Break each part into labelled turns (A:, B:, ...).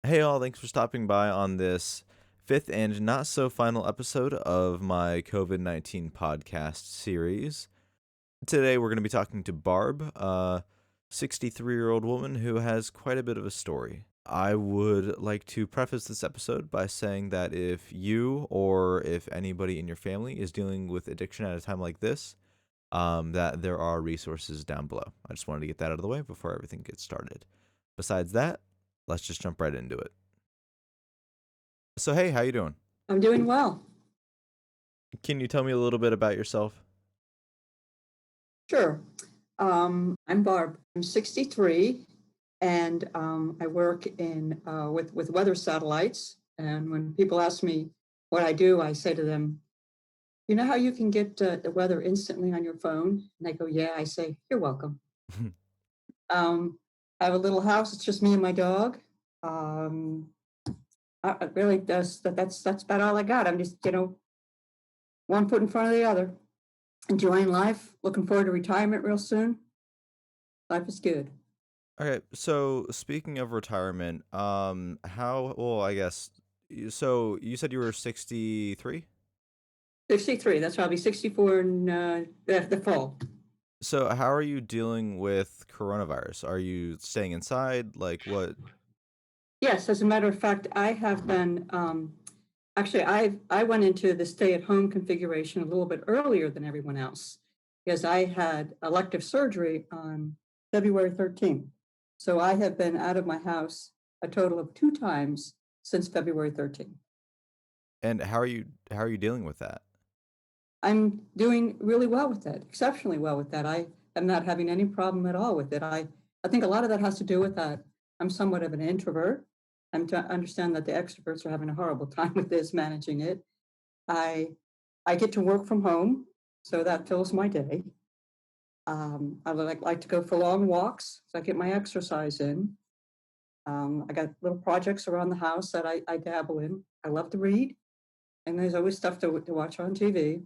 A: Hey all, thanks for stopping by on this fifth and not so final episode of my COVID-19 podcast series. Today we're going to be talking to Barb, a 63-year-old woman who has quite a bit of a story. I would like to preface this episode by saying that if you or if anybody in your family is dealing with addiction at a time like this, that there are resources down below. I just wanted to get that out of the way before everything gets started. Besides that, let's just jump right into it. So hey, how you doing?
B: I'm doing well.
A: Can you tell me a little bit about yourself?
B: Sure. I'm Barb. I'm 63, and I work in with weather satellites. And when people ask me what I do, I say to them, "You know how you can get the weather instantly on your phone?" And they go, "Yeah." I say, "You're welcome." I have a little house. It's just me and my dog. Um, really, that's about all I got. I'm just one foot in front of the other, enjoying life. Looking forward to retirement real soon. Life is good.
A: Okay, so speaking of retirement, how, well, I guess, so you said you were 63?
B: 63. That's probably 64 in the fall.
A: So how are you dealing with coronavirus? Are you staying inside? Like what?
B: Yes, as a matter of fact, I have been actually I went into the stay-at-home configuration a little bit earlier than everyone else because I had elective surgery on February 13th. So I have been out of my house a total of 2 times since February 13th.
A: And how are you dealing with that?
B: I'm doing really well with that, exceptionally well with that. I am not having any problem at all with it. I think a lot of that has to do with that. I'm somewhat of an introvert. I'm to understand that the extroverts are having a horrible time with this, managing it. I I get to work from home, so that fills my day. I like to go for long walks, so I get my exercise in. I got little projects around the house that I dabble in. I love to read, and there's always stuff to watch on TV.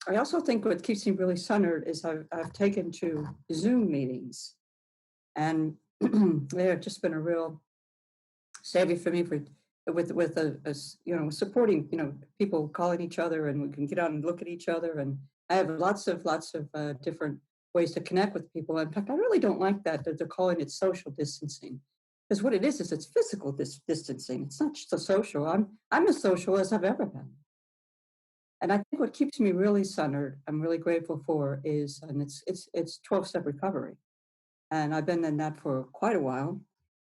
B: I also think what keeps me really centered is I've taken to Zoom meetings, and they have just been a real savvy for me for with supporting people calling each other, and we can get out and look at each other, and I have lots of different ways to connect with people. In fact, I really don't like that they're calling it social distancing, because what it is it's physical distancing. It's not just a social. I'm as social as I've ever been. And I think what keeps me really centered, I'm really grateful for is, and it's 12-step recovery. And I've been in that for quite a while.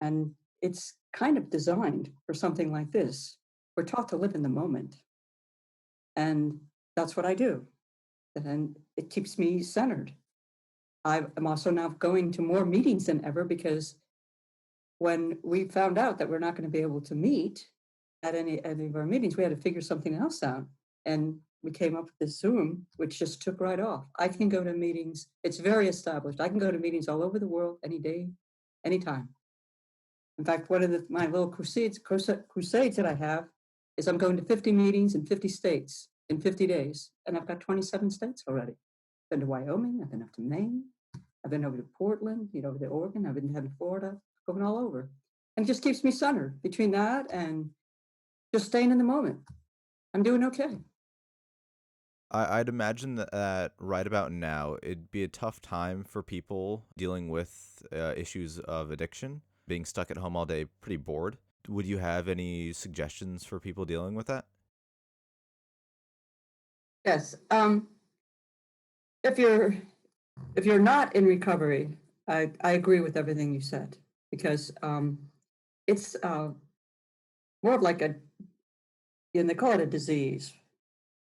B: And it's kind of designed for something like this. We're taught to live in the moment. And that's what I do. And it keeps me centered. I'm also now going to more meetings than ever because when we found out that we're not going to be able to meet at any of our meetings, we had to figure something else out. And we came up with this Zoom, which just took right off. I can go to meetings. It's very established. I can go to meetings all over the world, any day, anytime. In fact, one of my little crusades that I have is I'm going to 50 meetings in 50 states in 50 days, and I've got 27 states already. Been to Wyoming. I've been up to Maine. I've been over to Portland, over to Oregon. I've been to Florida, going all over. And it just keeps me centered between that and just staying in the moment. I'm doing okay.
A: I'd imagine that right about now, it'd be a tough time for people dealing with issues of addiction, being stuck at home all day, pretty bored. Would you have any suggestions for people dealing with that?
B: Yes. If you're if you're not in recovery, I agree with everything you said because it's more of like and they call it a disease.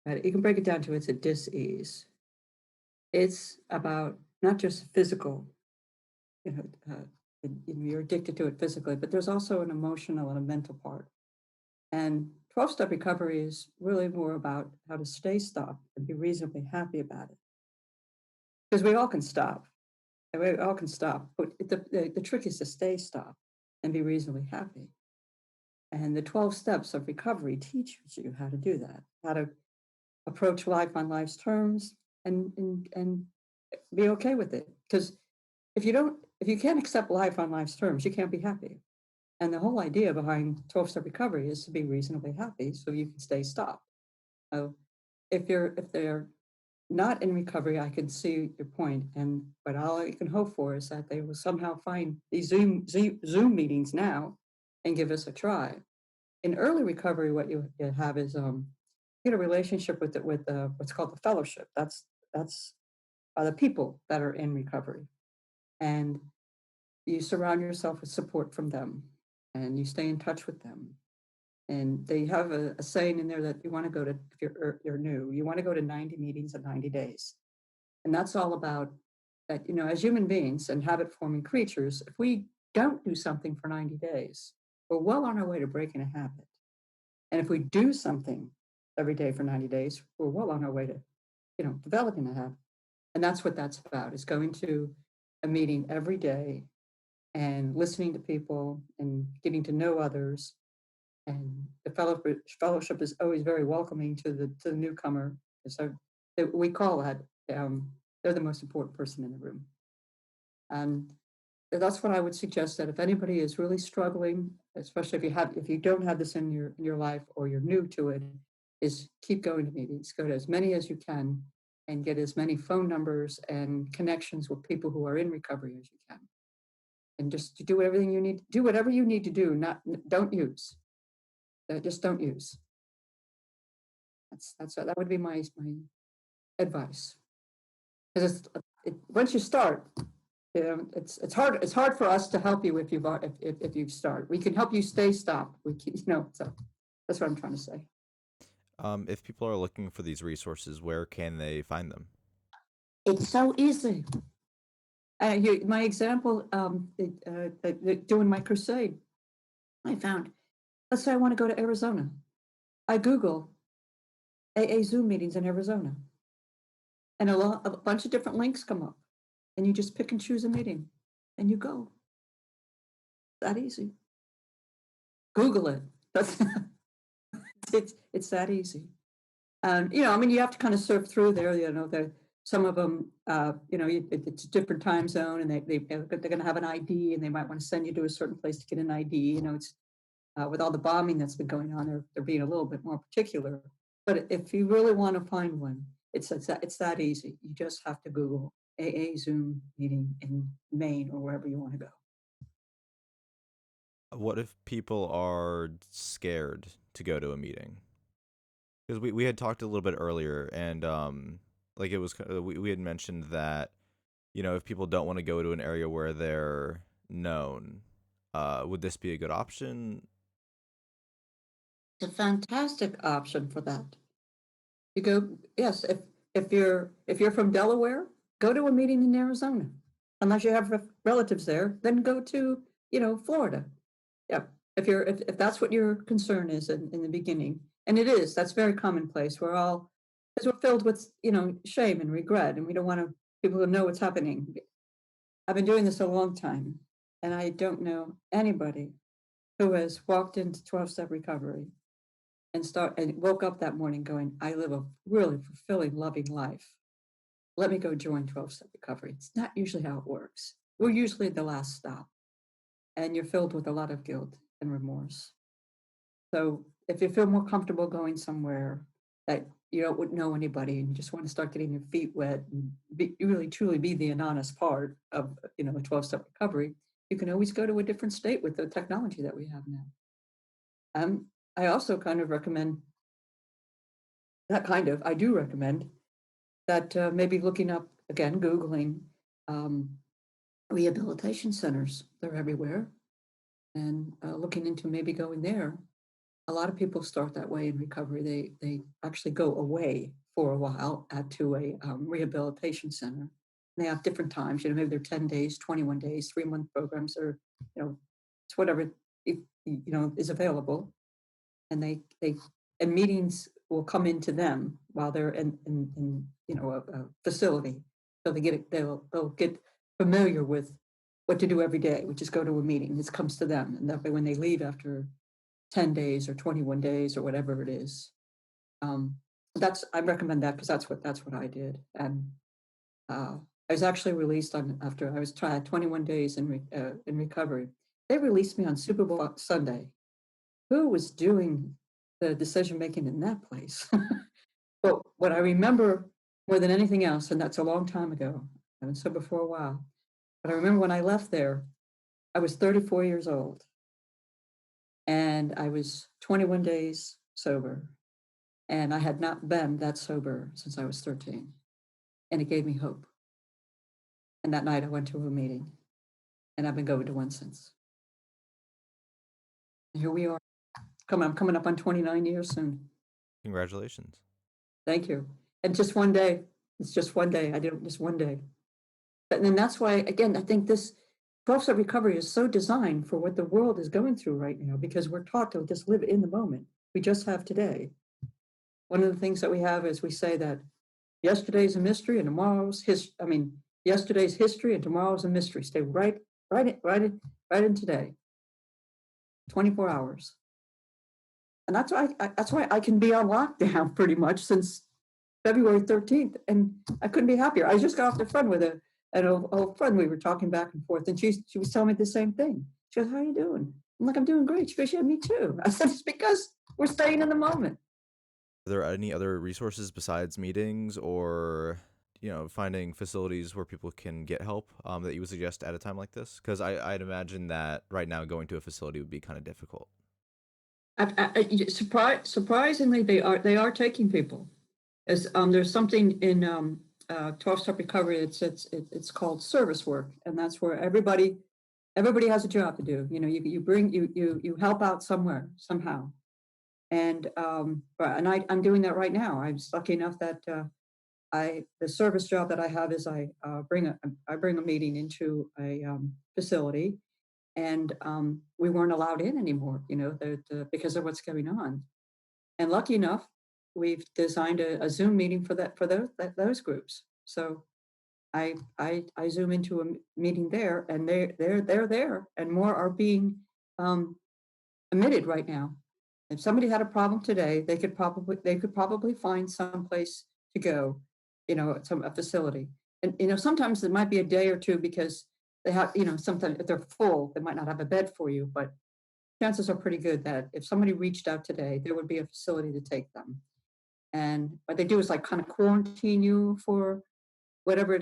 B: Right? You can break it down to it's a dis-ease. It's about not just physical, you know, uh, you're addicted to it physically, but there's also an emotional and a mental part. And 12-step recovery is really more about how to stay stopped and be reasonably happy about it. Because we all can stop. And we all can stop. But the trick is to stay stopped and be reasonably happy. And the 12 steps of recovery teach you how to do that, how to approach life on life's terms and be okay with it. Because if you can't accept life on life's terms, you can't be happy. And the whole idea behind 12-step recovery is to be reasonably happy so you can stay stopped. So if they're not in recovery, I can see your point, and but all I can hope for is that they will somehow find these Zoom meetings now and give us a try. In early recovery, what you have is get a relationship with what's called the fellowship. That's the people that are in recovery, and you surround yourself with support from them, and you stay in touch with them. And they have a saying in there that you want to go to if you're new, you want to go to 90 meetings in 90 days. And that's all about that, as human beings and habit forming creatures, if we don't do something for 90 days, we're well on our way to breaking a habit. And if we do something every day for 90 days, we're well on our way to, developing a habit. And that's what that's about, is going to a meeting every day and listening to people and getting to know others. And the fellowship is always very welcoming to the newcomer. So we call that they're the most important person in the room. And that's what I would suggest, that if anybody is really struggling, especially if you don't have this in your life or you're new to it, is keep going to meetings, go to as many as you can, and get as many phone numbers and connections with people who are in recovery as you can. And just to do everything you need, do whatever you need to do, don't use. Just don't use. That would be my advice. Because once you start, it's hard for us to help you if you start. We can help you stay stopped. So that's what I'm trying to say.
A: If people are looking for these resources, where can they find them?
B: It's so easy. My example, doing my crusade, I found. Let's say I want to go to Arizona. I Google AA Zoom meetings in Arizona, and a bunch of different links come up, and you just pick and choose a meeting, and you go. That easy. Google it. That's it's that easy. You have to kind of surf through there. Some of them, it's a different time zone, and they're going to have an ID, and they might want to send you to a certain place to get an ID. It's with all the bombing that's been going on, they're being a little bit more particular. But if you really want to find one, it's that easy. You just have to Google AA Zoom meeting in Maine or wherever you want to go.
A: What if people are scared to go to a meeting? Because we had talked a little bit earlier, and like it was we had mentioned that if people don't want to go to an area where they're known, would this be a good option?
B: It's a fantastic option for that. You go, yes, if you're from Delaware, go to a meeting in Arizona. Unless you have relatives there, then go to, Florida. Yeah. If that's what your concern is in the beginning, and it is, that's very commonplace. Because we're filled with, shame and regret, and we don't want people to know what's happening. I've been doing this a long time, and I don't know anybody who has walked into 12-step recovery and woke up that morning going, I live a really fulfilling, loving life. Let me go join 12-step recovery. It's not usually how it works. We're usually the last stop, and you're filled with a lot of guilt and remorse. So if you feel more comfortable going somewhere that you don't know anybody and you just want to start getting your feet wet and really truly be the anonymous part of a 12-step recovery, you can always go to a different state with the technology that we have now. I also kind of recommend I do recommend that maybe looking up again, Googling rehabilitation centers. They're everywhere, and looking into maybe going there. A lot of people start that way in recovery. They actually go away for a while to a rehabilitation center. They have different times. Maybe they're 10 days, 21 days, 3-month programs, or it's whatever is available. And and meetings will come into them while they're in a facility. So they'll get familiar with what to do every day, which is go to a meeting. This comes to them, and that way when they leave after 10 days or 21 days or whatever it is, I recommend that because that's what I did. And I was actually released after I was tried 21 days in recovery. they released me on Super Bowl Sunday. Who was doing the decision making in that place? But what I remember more than anything else, and that's a long time ago, I've been sober for a while, but I remember when I left there, I was 34 years old and I was 21 days sober. And I had not been that sober since I was 13. And it gave me hope. And that night I went to a meeting and I've been going to one since. And here we are. I'm coming up on 29 years soon.
A: Congratulations.
B: Thank you. And just one day, it's just one day. I did it just one day. And then that's why, again, I think this 12-step recovery is so designed for what the world is going through right now because we're taught to just live in the moment. We just have today. One of the things that we have is we say that yesterday's a mystery and tomorrow's yesterday's history and tomorrow's a mystery. Stay right in today. 24 hours. And that's why I can be on lockdown pretty much since February 13th. And I couldn't be happier. I just got off the phone with an old friend. We were talking back and forth, and she was telling me the same thing. She goes, "How are you doing?" I'm like, "I'm doing great." She goes, "Yeah, me too." I said, "It's because we're staying in the moment."
A: Are there any other resources besides meetings or finding facilities where people can get help that you would suggest at a time like this? Because I'd imagine that right now going to a facility would be kind of difficult.
B: Surprisingly, they are taking people. There's something in 12-step recovery. It's called service work, and that's where everybody has a job to do. You help out somewhere somehow, and I'm doing that right now. I was lucky enough that the service job that I have is I bring a meeting into a facility, and we weren't allowed in anymore. Because of what's going on. And lucky enough, we've designed a Zoom meeting for those groups. So I Zoom into a meeting there, and they're there, and more are being um, admitted right now. If somebody had a problem today, they could probably find some place to go, a facility. And sometimes it might be a day or two because they have, sometimes if they're full, they might not have a bed for you, but chances are pretty good that if somebody reached out today, there would be a facility to take them. And what they do is like kind of quarantine you for whatever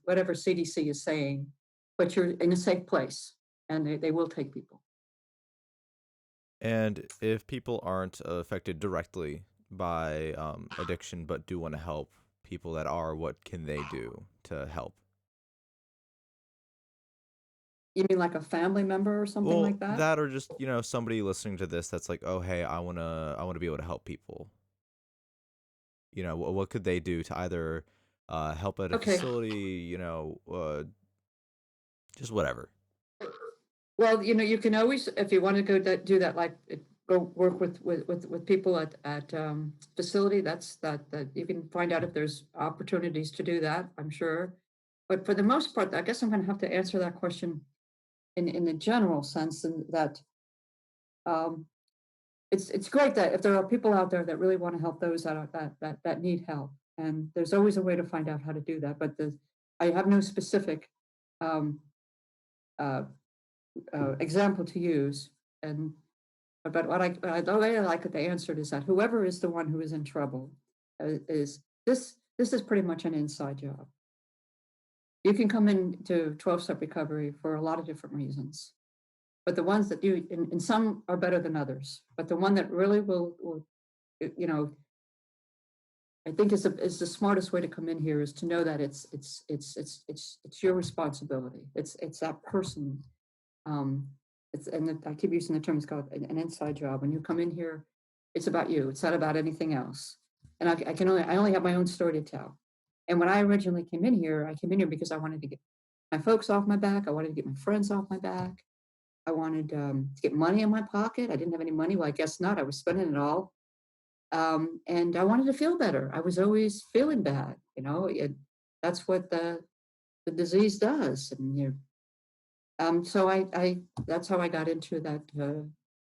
B: whatever CDC is saying, but you're in a safe place, and they will take people.
A: And if people aren't affected directly by addiction but do want to help people that are, what can they do to help?
B: You mean like a family member or something
A: Well,
B: like that?
A: that or just, somebody listening to this that's like, "Oh, hey, I want to be able to help people." What could they do to either help at a
B: Okay.
A: facility, just whatever.
B: Well, you can always, if you want to do that, like go work with people at facility. That you can find out if there's opportunities to do that. I'm sure, but for the most part, I guess I'm going to have to answer that question in the general sense, and that um, it's great that if there are people out there that really want to help those that need help, and there's always a way to find out how to do that. But I have no specific um, uh, example to use, and but the way I like it, they answered is that whoever is the one who is in trouble is this is pretty much an inside job. You can come into 12-step recovery for a lot of different reasons, but the ones that do, and some are better than others, but the one that really will you know, I think is the smartest way to come in here is to know that it's your responsibility. It's that person. Um, I keep using the term, it's called an inside job. When you come in here, it's about you. It's not about anything else. And I only have my own story to tell. And when I originally came in here, I came in here because I wanted to get my folks off my back. I wanted to get my friends off my back. I wanted to get money in my pocket. I didn't have any money. Well, I guess not. I was spending it all. And I wanted to feel better. I was always feeling bad. That's what the disease does. And so that's how I got into that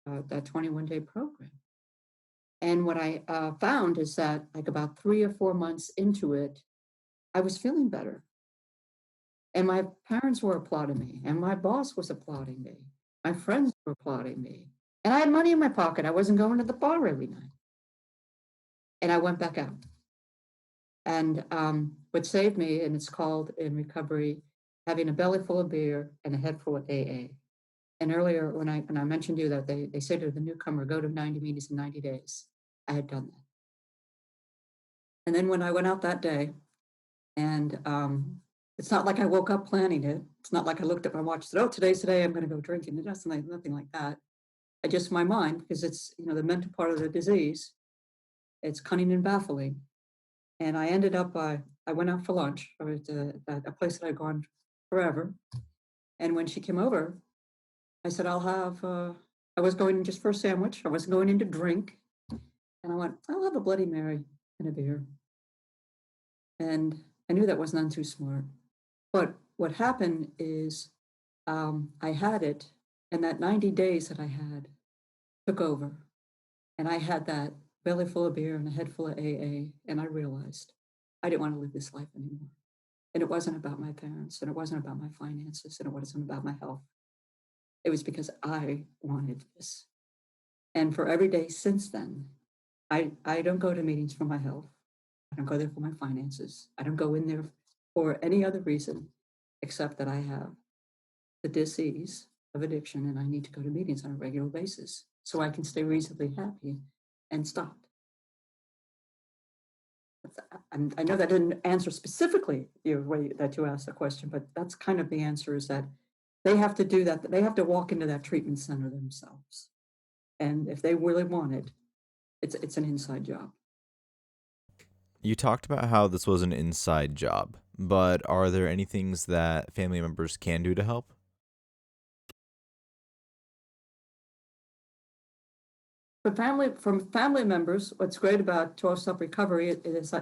B: 21-day program. And what I found is that like about 3 or 4 months into it, I was feeling better. And my parents were applauding me, and my boss was applauding me. My friends were applauding me. And I had money in my pocket. I wasn't going to the bar every night. And I went back out. And what saved me, and it's called in recovery, having a belly full of beer and a head full of AA. And earlier, when I mentioned to you that they say to the newcomer, go to 90 meetings in 90 days, I had done that. And then when I went out that day, and it's not like I woke up planning it. It's not like I looked at my watch and said, oh, today's the day I'm going to go drinking. It doesn't like nothing like that. I just my mind, because it's the mental part of the disease. It's cunning and baffling. And I ended up I went out for lunch. I was at a place that I'd gone forever. And when she came over, I said, I'll have. I was going just for a sandwich. I wasn't going in to drink. And I went, I'll have a Bloody Mary and a beer. And I knew that was none too smart. But what happened is I had it, and that 90 days that I had took over. And I had that belly full of beer and a head full of AA. And I realized I didn't want to live this life anymore. And it wasn't about my parents, and it wasn't about my finances, and it wasn't about my health. It was because I wanted this. And for every day since then, I don't go to meetings for my health. I don't go there for my finances. I don't go in there for any other reason except that I have the disease of addiction and I need to go to meetings on a regular basis so I can stay reasonably happy and stopped. I know that didn't answer specifically the way that you asked the question, but that's kind of the answer is that they have to do that. They have to walk into that treatment center themselves. And if they really want it, it's an inside job.
A: You talked about how this was an inside job, but are there any things that family members can do to help?
B: From family members, what's great about 12-step recovery, it has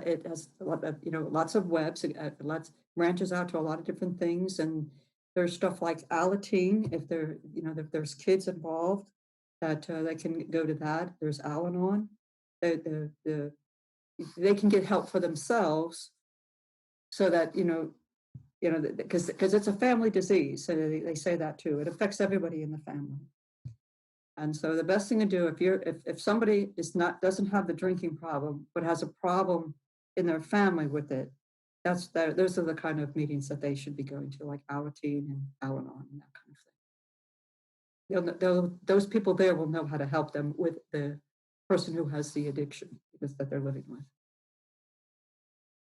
B: a lot of, lots of webs, lots branches out to a lot of different things, and there's stuff like Alateen if there's kids involved that they can go to that. There's Al-Anon. They can get help for themselves, so that because it's a family disease. So they say that too. It affects everybody in the family. And so the best thing to do if somebody doesn't have the drinking problem but has a problem in their family with it, those are the kind of meetings that they should be going to, like Alateen and Al-Anon and that kind of thing. Those people there will know how to help them with the person who has the addiction that they're living with.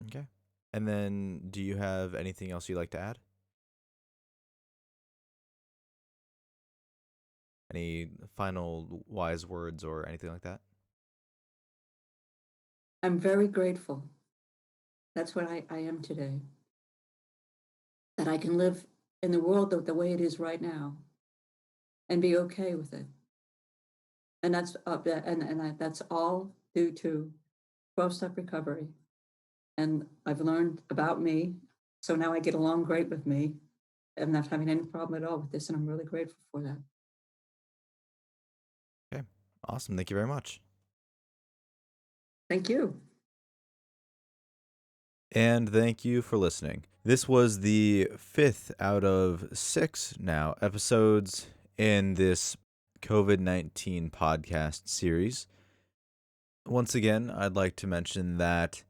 A: Okay. And then do you have anything else you'd like to add? Any final wise words or anything like that?
B: I'm very grateful. That's what I am today. That I can live in the world the way it is right now and be okay with it. And that's that's all due to 12-step recovery. And I've learned about me. So now I get along great with me. I'm not having any problem at all with this. And I'm really grateful for that.
A: Okay. Awesome. Thank you very much.
B: Thank you.
A: And thank you for listening. This was the 5th out of 6 now episodes in this COVID-19 podcast series. Once again, I'd like to mention that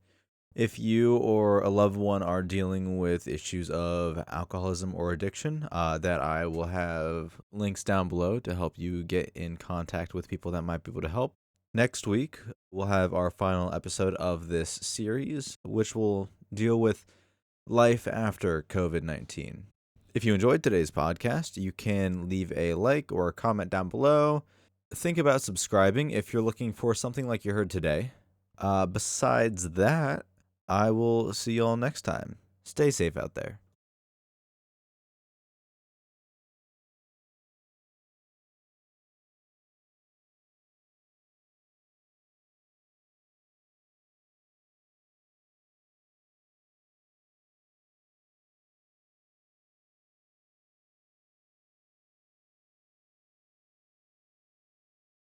A: if you or a loved one are dealing with issues of alcoholism or addiction, that I will have links down below to help you get in contact with people that might be able to help. Next week, we'll have our final episode of this series, which will deal with life after COVID-19. If you enjoyed today's podcast, you can leave a like or a comment down below. Think about subscribing if you're looking for something like you heard today. Besides that, I will see you all next time. Stay safe out there.